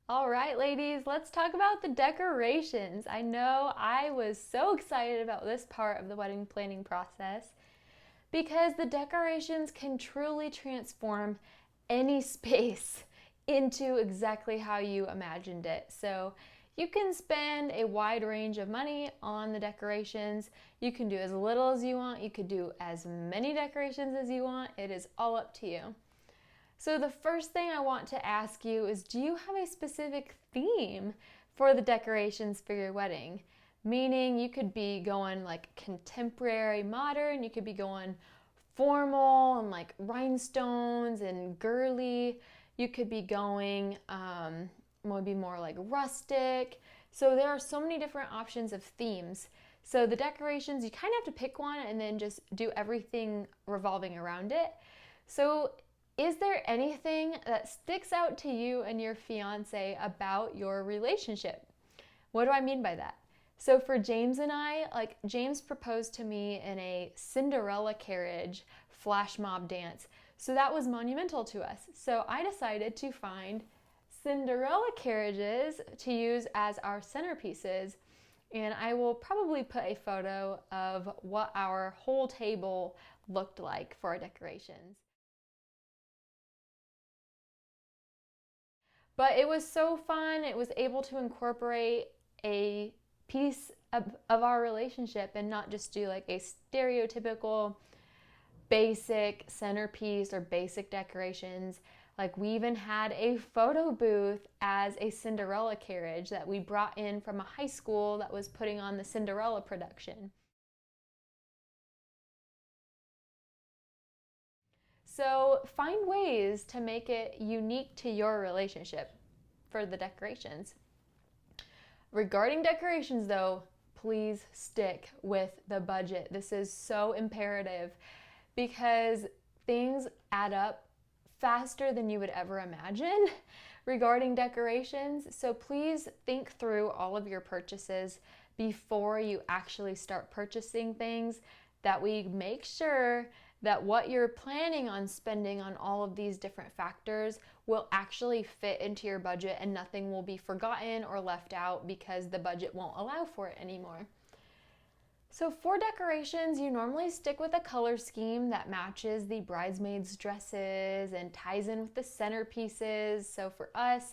All right, ladies, let's talk about the decorations. I know I was so excited about this part of the wedding planning process because the decorations can truly transform any space into exactly how you imagined it. So you can spend a wide range of money on the decorations. You can do as little as you want. You could do as many decorations as you want. It is all up to you. So the first thing I want to ask you is, do you have a specific theme for the decorations for your wedding? Meaning you could be going like contemporary modern, you could be going formal and like rhinestones and girly. You could be going maybe more like rustic. So there are so many different options of themes. So the decorations, you kind of have to pick one and then just do everything revolving around it. So is there anything that sticks out to you and your fiance about your relationship? What do I mean by that? So for James and I, like James proposed to me in a Cinderella carriage flash mob dance. So that was monumental to us. So I decided to find Cinderella carriages to use as our centerpieces. And I will probably put a photo of what our whole table looked like for our decorations. But it was so fun. It was able to incorporate a piece of our relationship and not just do like a stereotypical basic centerpiece or basic decorations. Like we even had a photo booth as a Cinderella carriage that we brought in from a high school that was putting on the Cinderella production. So find ways to make it unique to your relationship for the decorations. Regarding decorations though, please stick with the budget. This is so imperative because things add up faster than you would ever imagine regarding decorations. So please think through all of your purchases before you actually start purchasing things, that we make sure that what you're planning on spending on all of these different factors will actually fit into your budget and nothing will be forgotten or left out because the budget won't allow for it anymore. So for decorations, you normally stick with a color scheme that matches the bridesmaids' dresses and ties in with the centerpieces. So for us,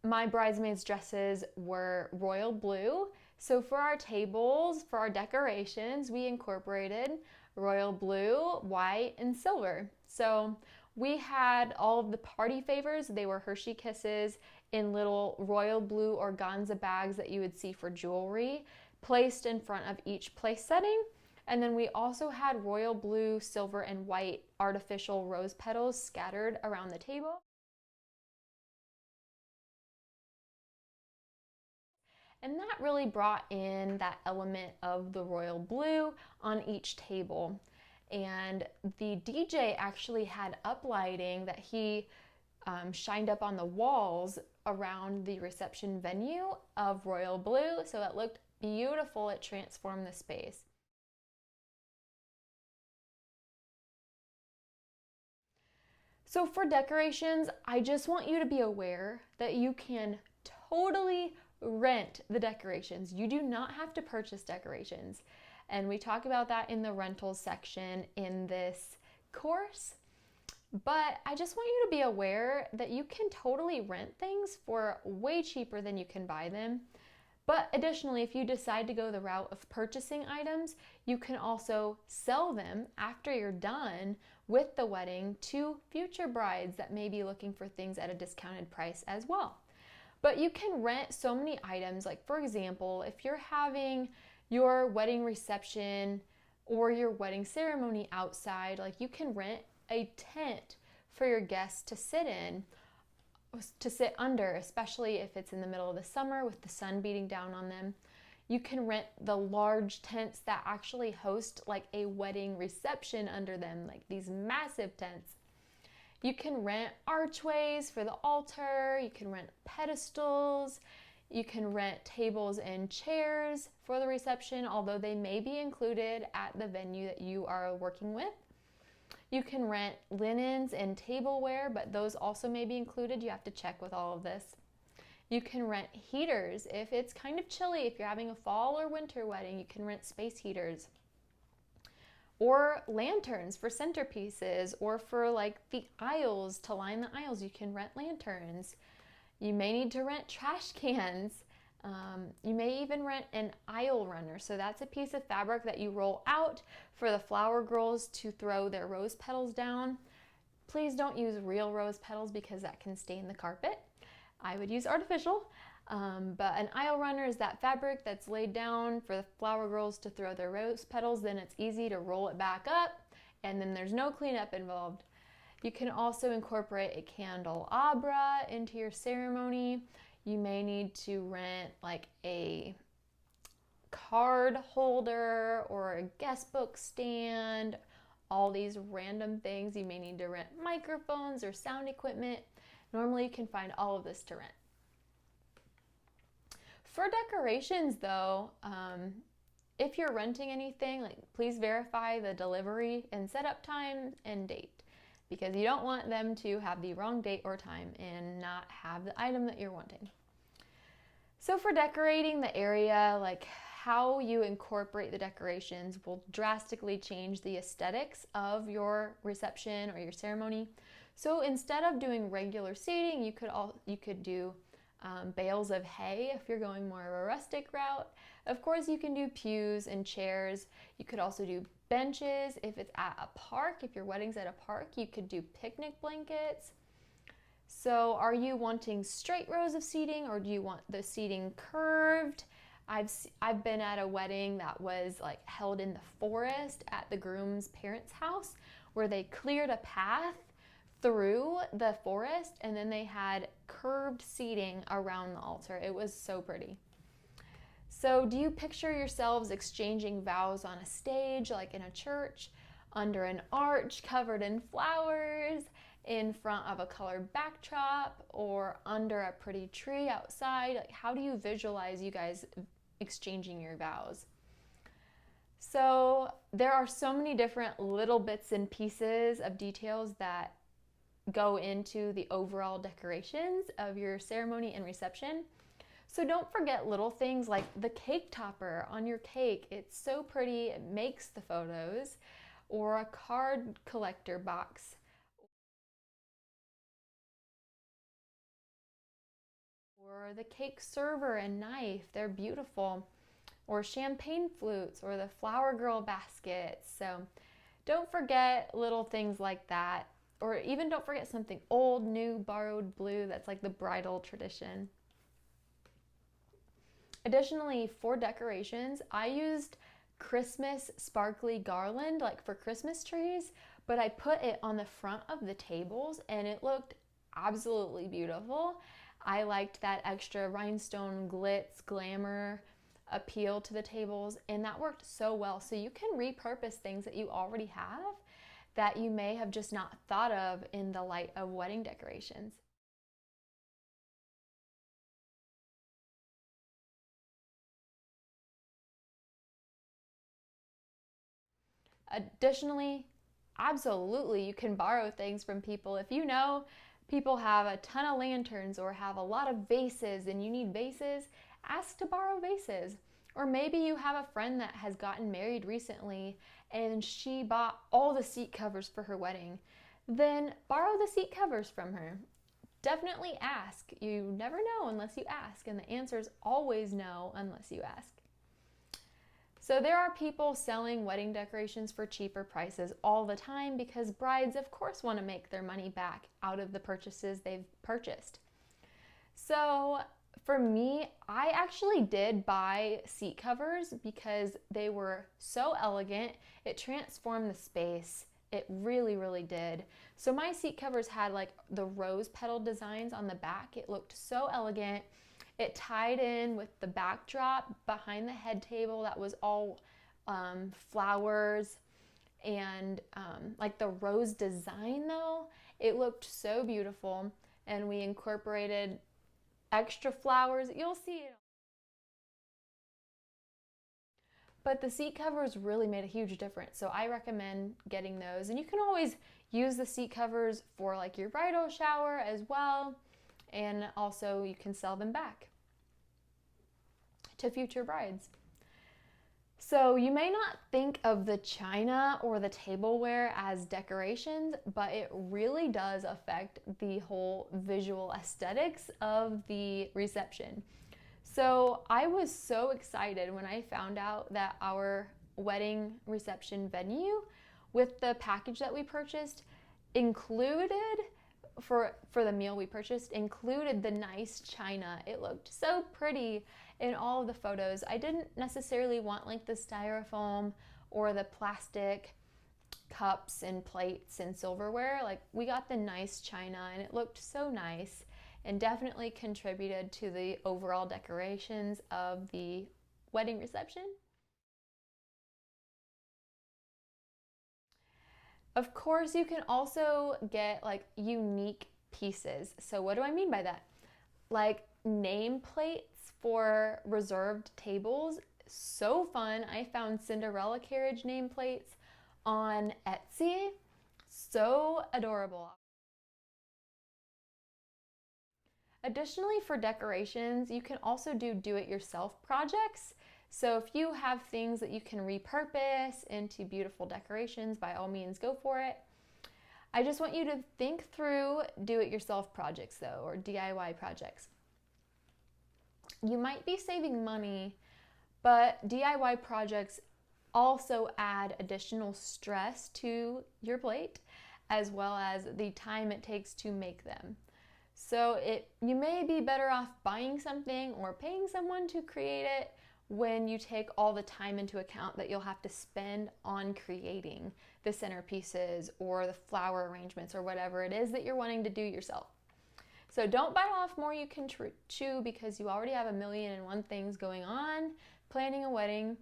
my bridesmaids' dresses were royal blue. So for our tables, for our decorations, we incorporated royal blue, white, and silver. So we had all of the party favors. They were Hershey Kisses in little royal blue organza bags that you would see for jewelry, placed in front of each place setting. And then we also had royal blue, silver, and white artificial rose petals scattered around the table. And that really brought in that element of the royal blue on each table. And the DJ actually had uplighting that he shined up on the walls around the reception venue of royal blue. So it looked beautiful. It transformed the space. So for decorations, I just want you to be aware that you can totally rent the decorations. You do not have to purchase decorations. And we talk about that in the rentals section in this course. But I just want you to be aware that you can totally rent things for way cheaper than you can buy them. But additionally, if you decide to go the route of purchasing items, you can also sell them after you're done with the wedding to future brides that may be looking for things at a discounted price as well. But you can rent so many items. Like for example, if you're having your wedding reception or your wedding ceremony outside, like you can rent a tent for your guests to sit in, to sit under, especially if it's in the middle of the summer with the sun beating down on them. You can rent the large tents that actually host like a wedding reception under them, like these massive tents. You can rent archways for the altar, you can rent pedestals, you can rent tables and chairs for the reception, although they may be included at the venue that you are working with. You can rent linens and tableware, but those also may be included. You have to check with all of this. You can rent heaters if it's kind of chilly. If you're having a fall or winter wedding, you can rent space heaters. Or lanterns for centerpieces, or for like the aisles, to line the aisles, you can rent lanterns. You may need to rent trash cans. You may even rent an aisle runner. So that's a piece of fabric that you roll out for the flower girls to throw their rose petals down. Please don't use real rose petals because that can stain the carpet. I would use artificial. But an aisle runner is that fabric that's laid down for the flower girls to throw their rose petals. Then it's easy to roll it back up, and then there's no cleanup involved. You can also incorporate a candelabra into your ceremony. You may need to rent like a card holder or a guest book stand, all these random things. You may need to rent microphones or sound equipment. Normally you can find all of this to rent. For decorations though, if you're renting anything, like please verify the delivery and setup time and date, because you don't want them to have the wrong date or time and not have the item that you're wanting. So for decorating the area, like how you incorporate the decorations will drastically change the aesthetics of your reception or your ceremony. So instead of doing regular seating, you could do bales of hay if you're going more of a rustic route. Of course, you can do pews and chairs. You could also do benches if it's at a park. If your wedding's at a park, you could do picnic blankets. So are you wanting straight rows of seating, or do you want the seating curved? I've been at a wedding that was like held in the forest at the groom's parents' house, where they cleared a path through the forest and then they had curved seating around the altar. It was so pretty. So do you picture yourselves exchanging vows on a stage, like in a church, under an arch covered in flowers, in front of a colored backdrop, or under a pretty tree outside? Like, how do you visualize you guys exchanging your vows? So there are so many different little bits and pieces of details that go into the overall decorations of your ceremony and reception. So don't forget little things like the cake topper on your cake. It's so pretty, it makes the photos. Or a card collector box. Or the cake server and knife, they're beautiful. Or champagne flutes, or the flower girl baskets. So don't forget little things like that. Or even don't forget something old, new, borrowed, blue. That's like the bridal tradition. Additionally, for decorations, I used Christmas sparkly garland, like for Christmas trees, but I put it on the front of the tables and it looked absolutely beautiful. I liked that extra rhinestone glitz, glamour appeal to the tables, and that worked so well. So you can repurpose things that you already have that you may have just not thought of in the light of wedding decorations. Additionally, absolutely, you can borrow things from people. If you know people have a ton of lanterns or have a lot of vases and you need vases, ask to borrow vases. Or maybe you have a friend that has gotten married recently and she bought all the seat covers for her wedding. Then borrow the seat covers from her. Definitely ask. You never know unless you ask, and the answer is always no unless you ask. So there are people selling wedding decorations for cheaper prices all the time because brides, of course, want to make their money back out of the purchases they've purchased. So for me, I actually did buy seat covers because they were so elegant. It transformed the space. It really, really did. So my seat covers had like the rose petal designs on the back. It looked so elegant. It tied in with the backdrop behind the head table that was all flowers and like the rose design though. It looked so beautiful, and we incorporated extra flowers. You'll see it. But the seat covers really made a huge difference, so I recommend getting those. And you can always use the seat covers for like your bridal shower as well. and also you can sell them back to future brides. So you may not think of the china or the tableware as decorations, but it really does affect the whole visual aesthetics of the reception. So I was so excited when I found out that our wedding reception venue, with the package that we purchased, included for the meal we purchased, included the nice china. It looked so pretty in all of the photos. I didn't necessarily want like the styrofoam or the plastic cups and plates and silverware. Like, we got the nice china and it looked so nice and definitely contributed to the overall decorations of the wedding reception. Of course, you can also get like unique pieces. So what do I mean by that? Like nameplates for reserved tables. So fun. I found Cinderella carriage nameplates on Etsy. So adorable. Additionally, for decorations, you can also do it yourself projects. So if you have things that you can repurpose into beautiful decorations, by all means, go for it. I just want you to think through do it yourself projects though, or DIY projects. You might be saving money, but DIY projects also add additional stress to your plate, as well as the time it takes to make them. So you may be better off buying something or paying someone to create it when you take all the time into account that you'll have to spend on creating the centerpieces or the flower arrangements or whatever it is that you're wanting to do yourself. So don't bite off more you can chew, because you already have 1,000,001 things going on planning a wedding.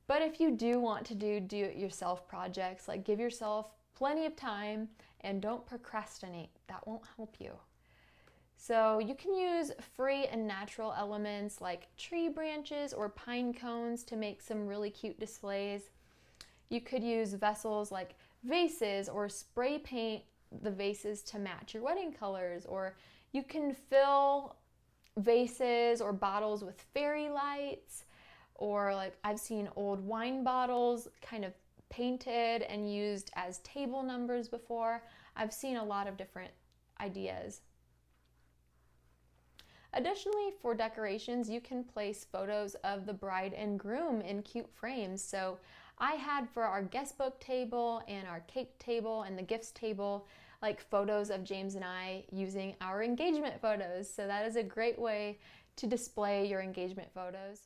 But if you do want to do it-yourself projects, like, give yourself plenty of time and don't procrastinate. That won't help you. So you can use free and natural elements like tree branches or pine cones to make some really cute displays. You could use vessels like vases or spray paint the vases to match your wedding colors, or you can fill vases or bottles with fairy lights, or like I've seen old wine bottles kind of painted and used as table numbers before. I've seen a lot of different ideas. Additionally, for decorations, you can place photos of the bride and groom in cute frames. So I had for our guest book table and our cake table and the gifts table, like photos of James and I using our engagement photos. So that is a great way to display your engagement photos.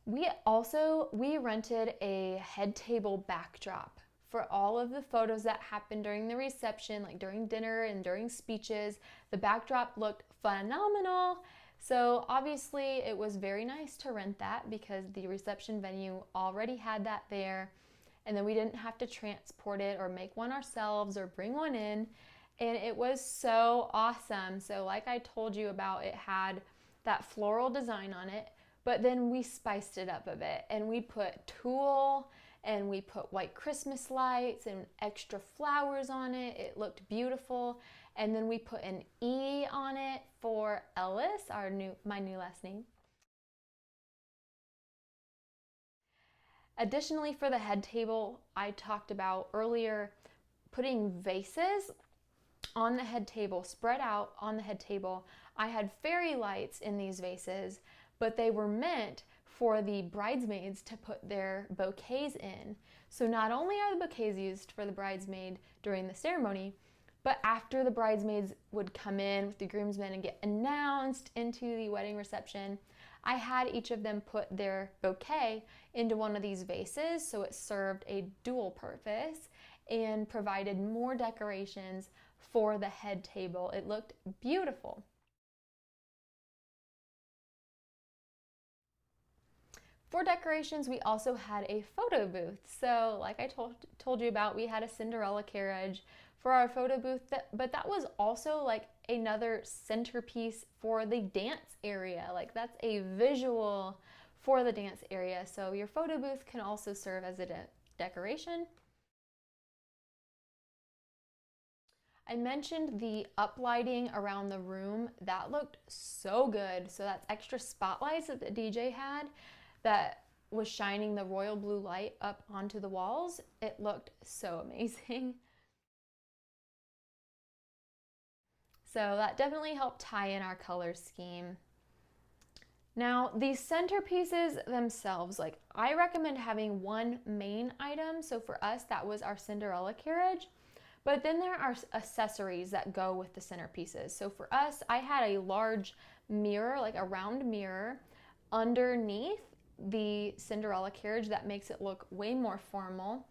We rented a head table backdrop for all of the photos that happened during the reception, like during dinner and during speeches. The backdrop looked phenomenal. So obviously it was very nice to rent that because the reception venue already had that there, and then we didn't have to transport it or make one ourselves or bring one in. And it was so awesome. So like I told you about, it had that floral design on it, but then we spiced it up a bit and we put tulle and we put white Christmas lights and extra flowers on it. It looked beautiful. And then we put an E on it for Ellis, my new last name. Additionally, for the head table, I talked about earlier putting vases on the head table, spread out on the head table. I had fairy lights in these vases, but they were meant for the bridesmaids to put their bouquets in. So not only are the bouquets used for the bridesmaid during the ceremony, but after the bridesmaids would come in with the groomsmen and get announced into the wedding reception, I had each of them put their bouquet into one of these vases, so it served a dual purpose and provided more decorations for the head table. It looked beautiful. For decorations, we also had a photo booth. So like I told you about, we had a Cinderella carriage for our photo booth, but that was also like another centerpiece for the dance area. Like, that's a visual for the dance area. So your photo booth can also serve as a decoration. I mentioned the uplighting around the room. That looked so good. So that's extra spotlights that the DJ had that was shining the royal blue light up onto the walls. It looked so amazing. So that definitely helped tie in our color scheme. Now, these centerpieces themselves, like I recommend having one main item. So for us, that was our Cinderella carriage. But then there are accessories that go with the centerpieces. So for us, I had a large mirror, like a round mirror, underneath the Cinderella carriage that makes it look way more formal.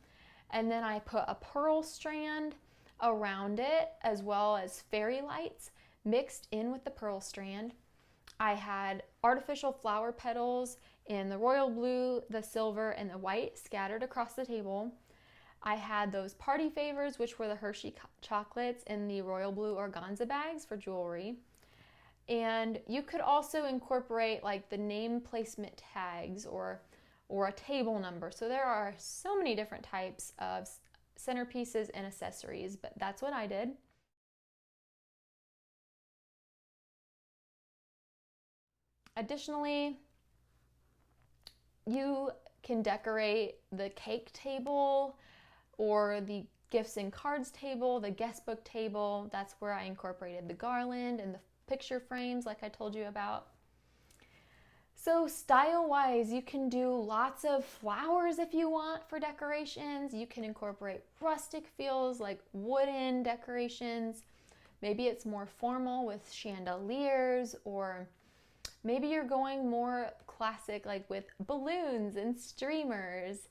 And then I put a pearl strand around it, as well as fairy lights mixed in with the pearl strand. I had artificial flower petals in the royal blue, the silver, and the white scattered across the table. I had those party favors, which were the Hershey chocolates in the royal blue organza bags for jewelry. And you could also incorporate like the name placement tags or a table number. So there are so many different types of centerpieces and accessories, but that's what I did. Additionally, you can decorate the cake table or the gifts and cards table, the guest book table. That's where I incorporated the garland and the picture frames like I told you about. So style-wise, you can do lots of flowers if you want for decorations. You can incorporate rustic feels like wooden decorations. Maybe it's more formal with chandeliers, or maybe you're going more classic like with balloons and streamers.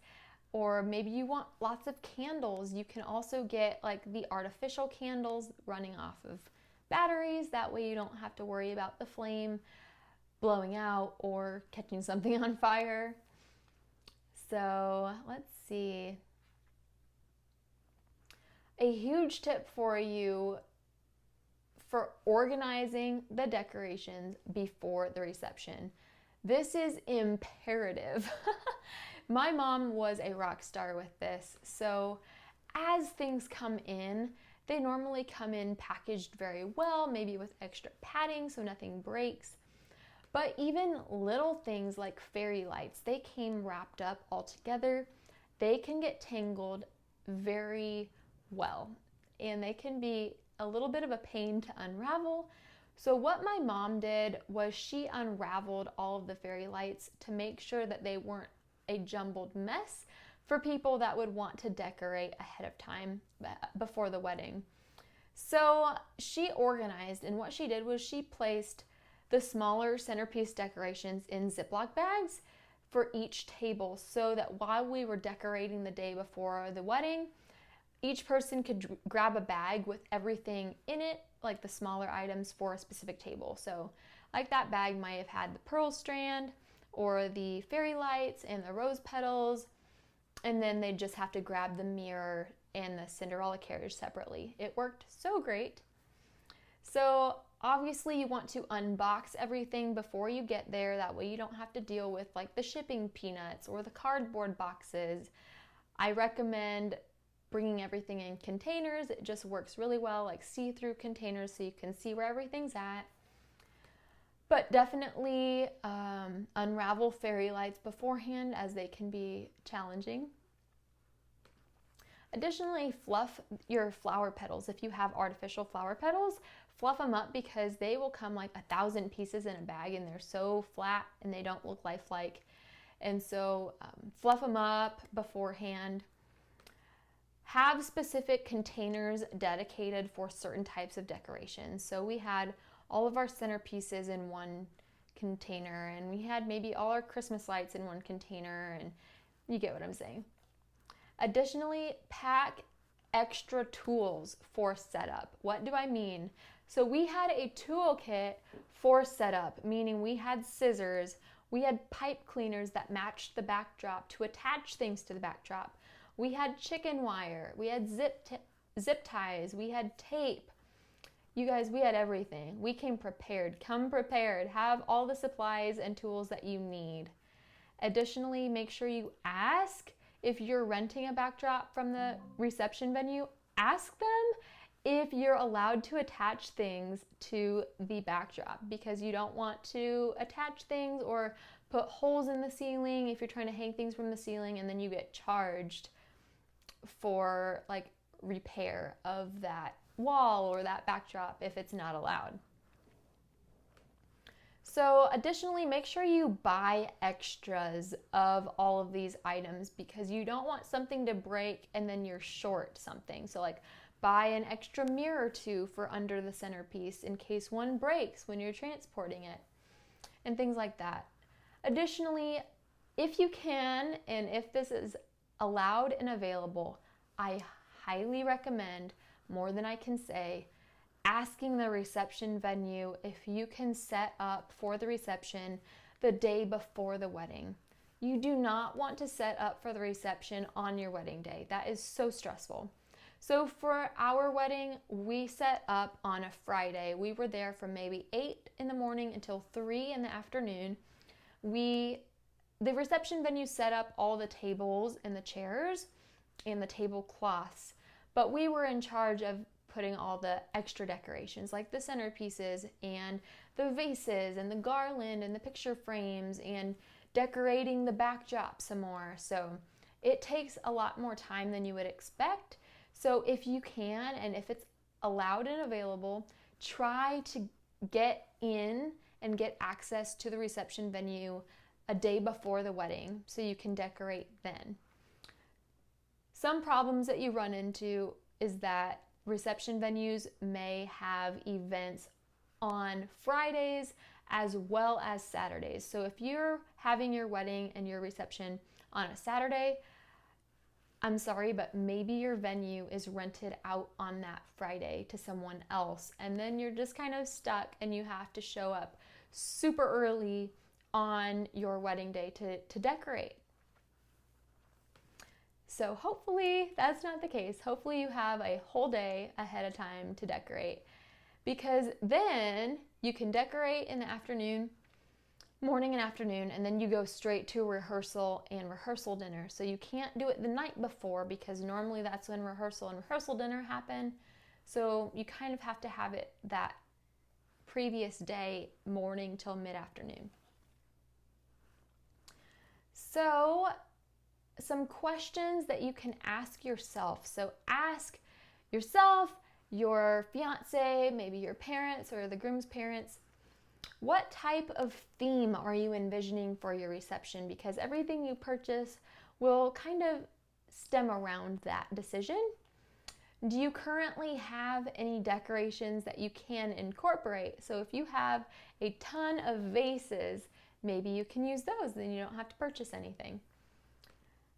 Or maybe you want lots of candles. You can also get like the artificial candles running off of batteries. That way you don't have to worry about the flame blowing out or catching something on fire. So let's see. A huge tip for you for organizing the decorations before the reception. This is imperative. My mom was a rock star with this. So as things come in, they normally come in packaged very well, maybe with extra padding so nothing breaks. But even little things like fairy lights, they came wrapped up all together. They can get tangled very well, and they can be a little bit of a pain to unravel. So what my mom did was she unraveled all of the fairy lights to make sure that they weren't a jumbled mess for people that would want to decorate ahead of time before the wedding. So she organized, and what she did was she placed the smaller centerpiece decorations in Ziploc bags for each table, so that while we were decorating the day before the wedding, each person could grab a bag with everything in it, like the smaller items for a specific table. So like that bag might have had the pearl strand or the fairy lights and the rose petals, and then they just have to grab the mirror and the Cinderella carriage separately. It worked so great. So obviously you want to unbox everything before you get there. That way you don't have to deal with like the shipping peanuts or the cardboard boxes. I recommend bringing everything in containers. It just works really well, like see-through containers, so you can see where everything's at. But definitely unravel fairy lights beforehand, as they can be challenging. Additionally, fluff your flower petals. If you have artificial flower petals, fluff them up, because they will come like 1,000 pieces in a bag and they're so flat and they don't look lifelike. And so fluff them up beforehand. Have specific containers dedicated for certain types of decorations. So we had all of our centerpieces in one container, and we had maybe all our Christmas lights in one container, and you get what I'm saying. Additionally, pack extra tools for setup. What do I mean? So we had a toolkit for setup, meaning we had scissors, we had pipe cleaners that matched the backdrop to attach things to the backdrop. We had chicken wire, we had zip ties, we had tape. You guys, we had everything. We came prepared. Come prepared. Have all the supplies and tools that you need. Additionally, make sure you ask if you're renting a backdrop from the reception venue. Ask them if you're allowed to attach things to the backdrop, because you don't want to attach things or put holes in the ceiling if you're trying to hang things from the ceiling and then you get charged for like repair of that wall or that backdrop if it's not allowed. So additionally, make sure you buy extras of all of these items, because you don't want something to break and then you're short something. So like buy an extra mirror or two for under the centerpiece in case one breaks when you're transporting it, and things like that. Additionally, if you can, and if this is allowed and available, I highly recommend, more than I can say, asking the reception venue if you can set up for the reception the day before the wedding. You do not want to set up for the reception on your wedding day. That is so stressful. So for our wedding, we set up on a Friday. We were there from maybe 8 in the morning until 3 in the afternoon. The reception venue set up all the tables and the chairs and the tablecloths, but we were in charge of putting all the extra decorations like the centerpieces and the vases and the garland and the picture frames and decorating the backdrop some more. So it takes a lot more time than you would expect. So if you can, and if it's allowed and available, try to get in and get access to the reception venue a day before the wedding so you can decorate then. Some problems that you run into is that reception venues may have events on Fridays as well as Saturdays. So if you're having your wedding and your reception on a Saturday, I'm sorry, but maybe your venue is rented out on that Friday to someone else, and then you're just kind of stuck and you have to show up super early on your wedding day to decorate. So hopefully that's not the case. Hopefully you have a whole day ahead of time to decorate, because then you can decorate in the afternoon, morning and afternoon, and then you go straight to rehearsal and rehearsal dinner. So you can't do it the night before, because normally that's when rehearsal and rehearsal dinner happen. So you kind of have to have it that previous day, morning till mid-afternoon. So some questions that you can ask yourself. So ask yourself, your fiance, maybe your parents or the groom's parents, what type of theme are you envisioning for your reception? Because everything you purchase will kind of stem around that decision. Do you currently have any decorations that you can incorporate? So if you have a ton of vases, maybe you can use those, then you don't have to purchase anything.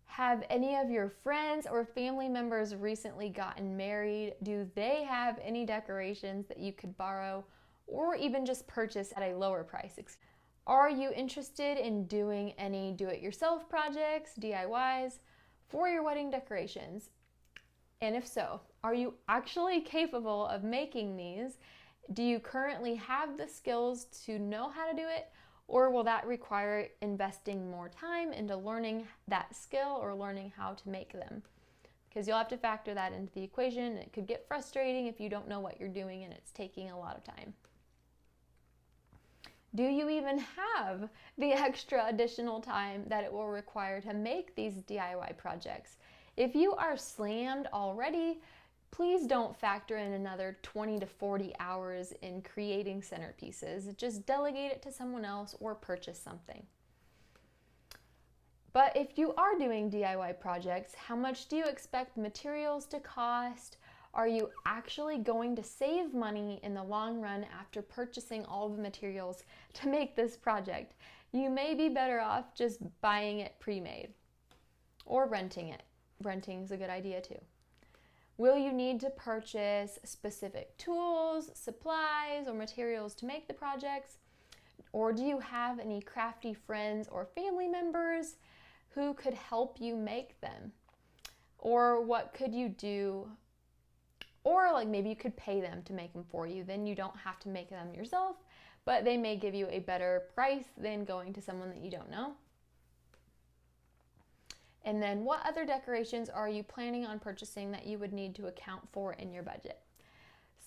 Have any of your friends or family members recently gotten married? Do they have any decorations that you could borrow or even just purchase at a lower price? Are you interested in doing any do-it-yourself projects, DIYs, for your wedding decorations? And if so, are you actually capable of making these? Do you currently have the skills to know how to do it? Or will that require investing more time into learning that skill or learning how to make them? Because you'll have to factor that into the equation. It could get frustrating if you don't know what you're doing and it's taking a lot of time. Do you even have the extra additional time that it will require to make these DIY projects? If you are slammed already, please don't factor in another 20 to 40 hours in creating centerpieces. Just delegate it to someone else or purchase something. But if you are doing DIY projects, how much do you expect materials to cost? Are you actually going to save money in the long run after purchasing all the materials to make this project? You may be better off just buying it pre-made or renting it. Renting is a good idea too. Will you need to purchase specific tools, supplies, or materials to make the projects? Or do you have any crafty friends or family members who could help you make them? Or what could you do? Or like maybe you could pay them to make them for you. Then you don't have to make them yourself, but they may give you a better price than going to someone that you don't know. And then what other decorations are you planning on purchasing that you would need to account for in your budget?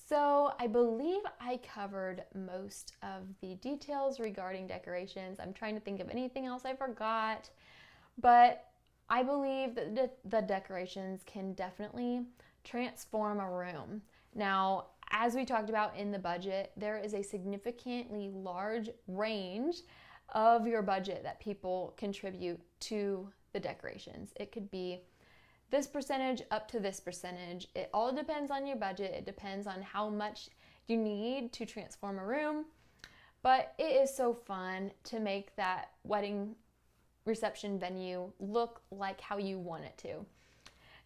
So I believe I covered most of the details regarding decorations. I'm trying to think of anything else I forgot, but I believe that the decorations can definitely transform a room. Now, as we talked about in the budget, there is a significantly large range of your budget that people contribute to the decorations. It could be this percentage up to this percentage. It all depends on your budget. It depends on how much you need to transform a room. But it is so fun to make that wedding reception venue look like how you want it to.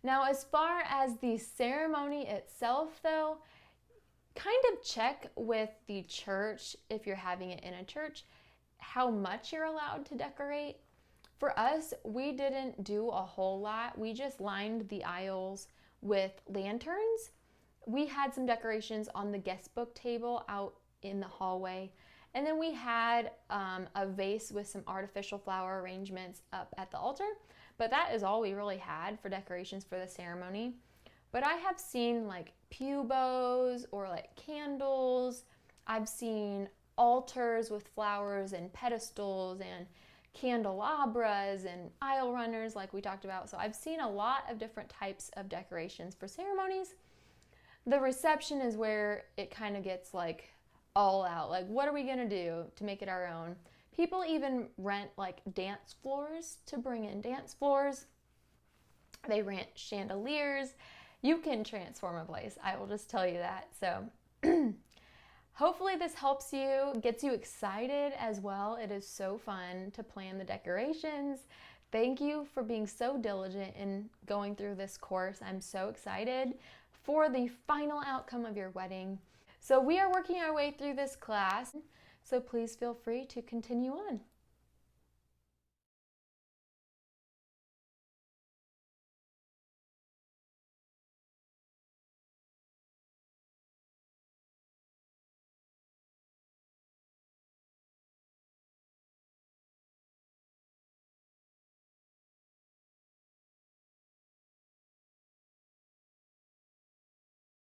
Now, as far as the ceremony itself, though, kind of check with the church, if you're having it in a church, how much you're allowed to decorate. For us, we didn't do a whole lot. We just lined the aisles with lanterns. We had some decorations on the guest book table out in the hallway. And then we had a vase with some artificial flower arrangements up at the altar. But that is all we really had for decorations for the ceremony. But I have seen like pew bows or like candles. I've seen altars with flowers and pedestals and candelabras and aisle runners like we talked about. So I've seen a lot of different types of decorations for ceremonies. The reception is where it kind of gets like all out. Like, what are we gonna do to make it our own? People even rent like dance floors to bring in dance floors. They rent chandeliers. You can transform a place. I will just tell you that. So hopefully this helps you, gets you excited as well. It is so fun to plan the decorations. Thank you for being so diligent in going through this course. I'm so excited for the final outcome of your wedding. So we are working our way through this class, so please feel free to continue on.